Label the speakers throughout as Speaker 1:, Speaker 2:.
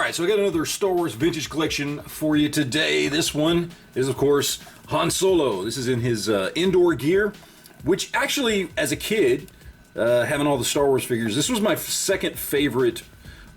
Speaker 1: Alright, so I got another Star Wars vintage collection for you today. This one is, of course, Han Solo. This is in his Endor gear, which actually, as a kid, having all the Star Wars figures, this was my second favorite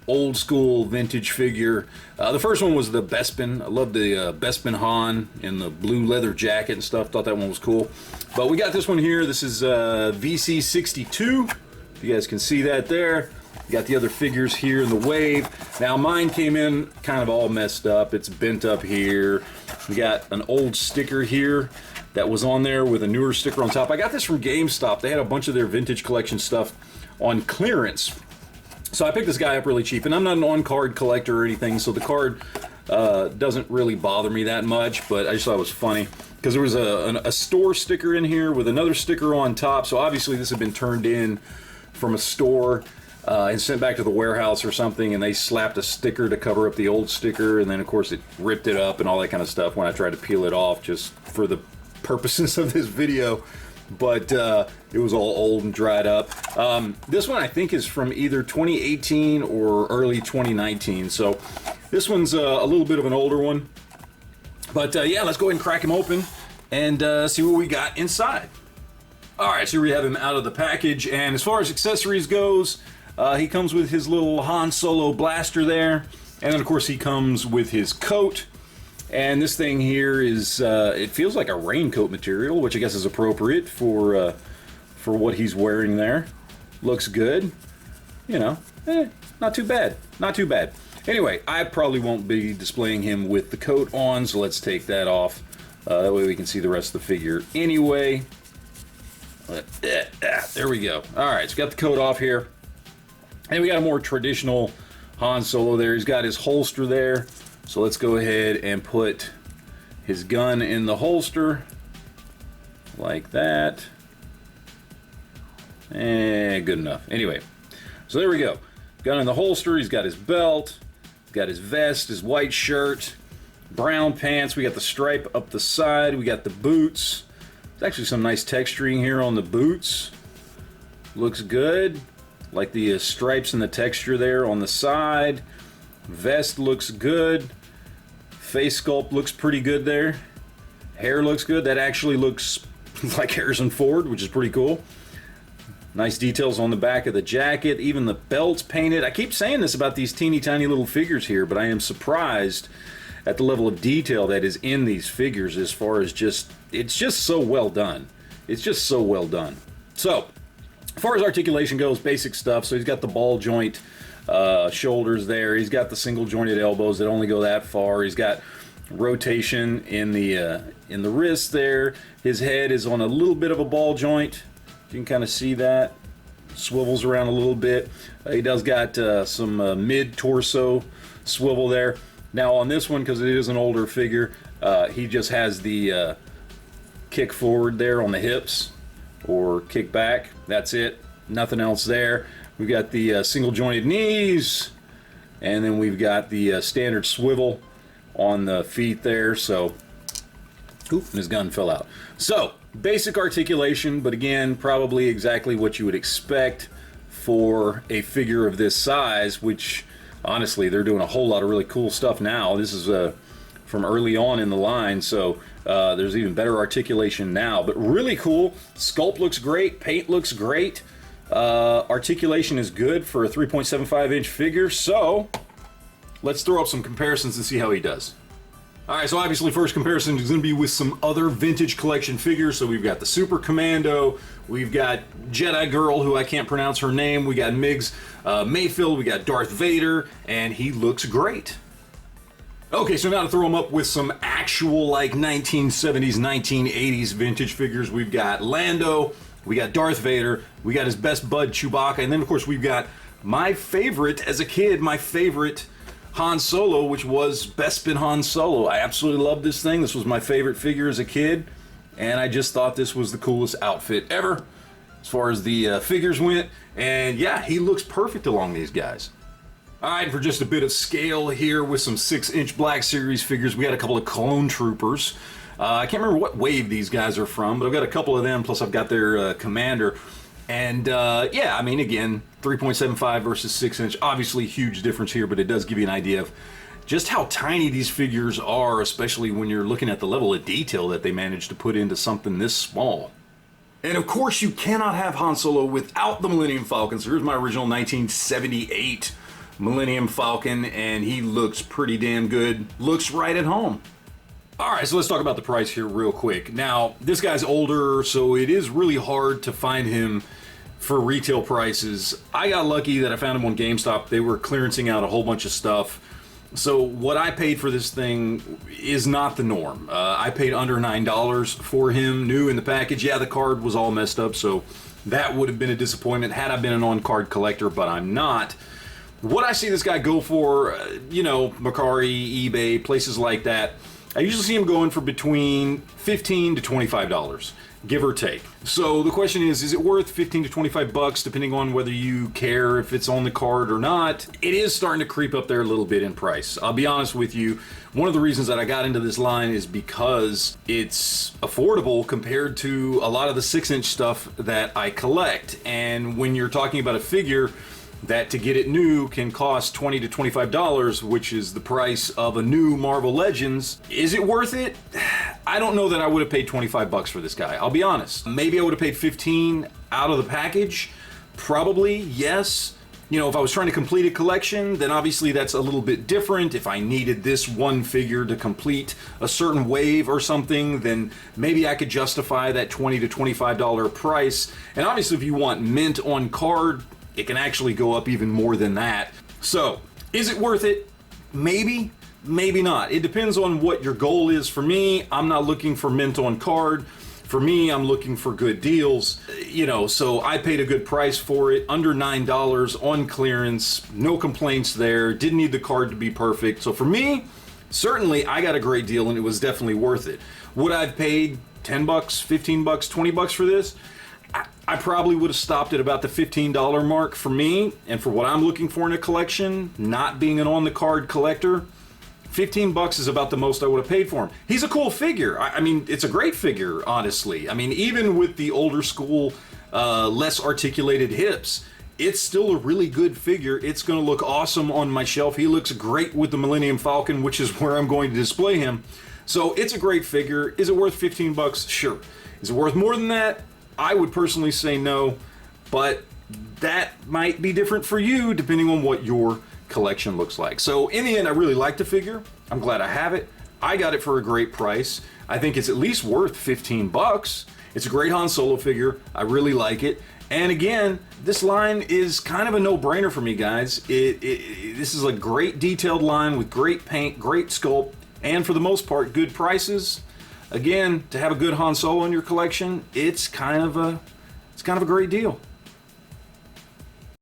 Speaker 1: old school vintage figure. The first one was the Bespin. I loved the Bespin Han in the blue leather jacket and stuff. Thought that one was cool. But we got this one here. This is VC62. If you guys can see that there. Got the other figures here in the wave. Now mine came in kind of all messed up. It's bent up here. We got an old sticker here that was on there with a newer sticker on top. I got this from GameStop. They had a bunch of their vintage collection stuff on clearance. So I picked this guy up really cheap, and I'm not an on-card collector or anything, so the card doesn't really bother me that much, but I just thought it was funny because there was a store sticker in here with another sticker on top, so obviously this had been turned in from a store and sent back to the warehouse or something, and they slapped a sticker to cover up the old sticker, and then of course it ripped it up and all that kind of stuff when I tried to peel it off just for the purposes of this video. But it was all old and dried up. This one I think is from either 2018 or early 2019, so this one's a little bit of an older one. But yeah, let's go ahead and crack him open and see what we got inside. Alright, so we have him out of the package, and as far as accessories goes, he comes with his little Han Solo blaster there, and then of course he comes with his coat. And this thing here is, it feels like a raincoat material, which I guess is appropriate for what he's wearing there. Looks good. You know, not too bad. Not too bad. Anyway, I probably won't be displaying him with the coat on, so let's take that off. That way we can see the rest of the figure anyway. There we go. Alright, so got the coat off here. And we got a more traditional Han Solo there. He's got his holster there. So let's go ahead and put his gun in the holster. Like that. And good enough. Anyway, so there we go. Gun in the holster. He's got his belt. He's got his vest, his white shirt, brown pants. We got the stripe up the side. We got the boots. There's actually some nice texturing here on the boots. Looks good. Like the stripes and the texture there on the side. Vest looks good. Face sculpt looks pretty good there. Hair looks good. That actually looks like Harrison Ford, which is pretty cool. Nice details on the back of the jacket. Even the belt's painted. I keep saying this about these teeny tiny little figures here, but I am surprised at the level of detail that is in these figures as far as just, it's just so well done. It's just so well done. So, as far as articulation goes, basic stuff. So he's got the ball joint shoulders there. He's got the single jointed elbows that only go that far. He's got rotation in the wrist there. His head is on a little bit of a ball joint. You can kind of see that. Swivels around a little bit. He does got some mid-torso swivel there. Now on this one, because it is an older figure, he just has the kick forward there on the hips or kick back. That's it. Nothing else there. We've got the single jointed knees, and then we've got the standard swivel on the feet there. So, oop, and his gun fell out. So, basic articulation, but again, probably exactly what you would expect for a figure of this size, which honestly, they're doing a whole lot of really cool stuff now. This is from early on in the line, so there's even better articulation now, but really cool. Sculpt looks great, paint looks great. Articulation is good for a 3.75 inch figure, so let's throw up some comparisons and see how he does. Alright, so obviously first comparison is going to be with some other vintage collection figures. So we've got the Super Commando, we've got Jedi Girl, who I can't pronounce her name, we got Migs Mayfield, we got Darth Vader, and he looks great. Okay, so now to throw them up with some actual like 1970s, 1980s vintage figures, we've got Lando, we got Darth Vader, we got his best bud Chewbacca, and then of course we've got my favorite, as a kid, my favorite Han Solo, which was Bespin Han Solo. I absolutely love this thing. This was my favorite figure as a kid, and I just thought this was the coolest outfit ever as far as the figures went. And yeah, he looks perfect along these guys. Alright, for just a bit of scale here with some 6-inch Black Series figures, we got a couple of Clone Troopers. I can't remember what wave these guys are from, but I've got a couple of them, plus I've got their commander. And yeah, I mean, again, 3.75 versus 6-inch, obviously huge difference here, but it does give you an idea of just how tiny these figures are, especially when you're looking at the level of detail that they managed to put into something this small. And of course, you cannot have Han Solo without the Millennium Falcon. So here's my original 1978 Millennium Falcon, and he looks pretty damn good. Looks right at home. All right, so let's talk about the price here real quick. Now, this guy's older, so it is really hard to find him for retail prices. I got lucky that I found him on GameStop. They were clearancing out a whole bunch of stuff. So what I paid for this thing is not the norm. I paid under $9 for him, new in the package. Yeah, the card was all messed up, so that would have been a disappointment had I been an on-card collector, but I'm not. What I see this guy go for, you know, Mercari, eBay, places like that, I usually see him going for between $15 to $25, give or take. So the question is it worth 15 to 25 bucks, depending on whether you care if it's on the card or not? It is starting to creep up there a little bit in price. I'll be honest with you, one of the reasons that I got into this line is because it's affordable compared to a lot of the 6-inch stuff that I collect. And when you're talking about a figure that to get it new can cost $20 to $25, which is the price of a new Marvel Legends. Is it worth it? I don't know that I would have paid 25 bucks for this guy. I'll be honest. Maybe I would have paid 15 out of the package. Probably, yes. You know, if I was trying to complete a collection, then obviously that's a little bit different. If I needed this one figure to complete a certain wave or something, then maybe I could justify that $20 to $25 price. And obviously if you want mint on card, it can actually go up even more than that. So, is it worth it? Maybe, maybe not. It depends on what your goal is. For me, I'm not looking for mint on card. For me, I'm looking for good deals. You know, so I paid a good price for it, under $9 on clearance, no complaints there, didn't need the card to be perfect. So for me, certainly I got a great deal and it was definitely worth it. Would I have paid 10 bucks, 15 bucks, 20 bucks for this? I probably would have stopped at about the $15 mark for me, and for what I'm looking for in a collection, not being an on-the-card collector, 15 bucks is about the most I would have paid for him. He's a cool figure. I mean, it's a great figure, honestly. I mean, even with the older school, less articulated hips, it's still a really good figure. It's going to look awesome on my shelf. He looks great with the Millennium Falcon, which is where I'm going to display him. So it's a great figure. Is it worth 15 bucks? Sure. Is it worth more than that? I would personally say no, but that might be different for you depending on what your collection looks like. So in the end, I really like the figure. I'm glad I have it. I got it for a great price. I think it's at least worth 15 bucks. It's a great Han Solo figure. I really like it. And again, this line is kind of a no-brainer for me, guys. This is a great detailed line with great paint, great sculpt, and for the most part, good prices. Again, to have a good Han Solo in your collection, it's kind of a great deal.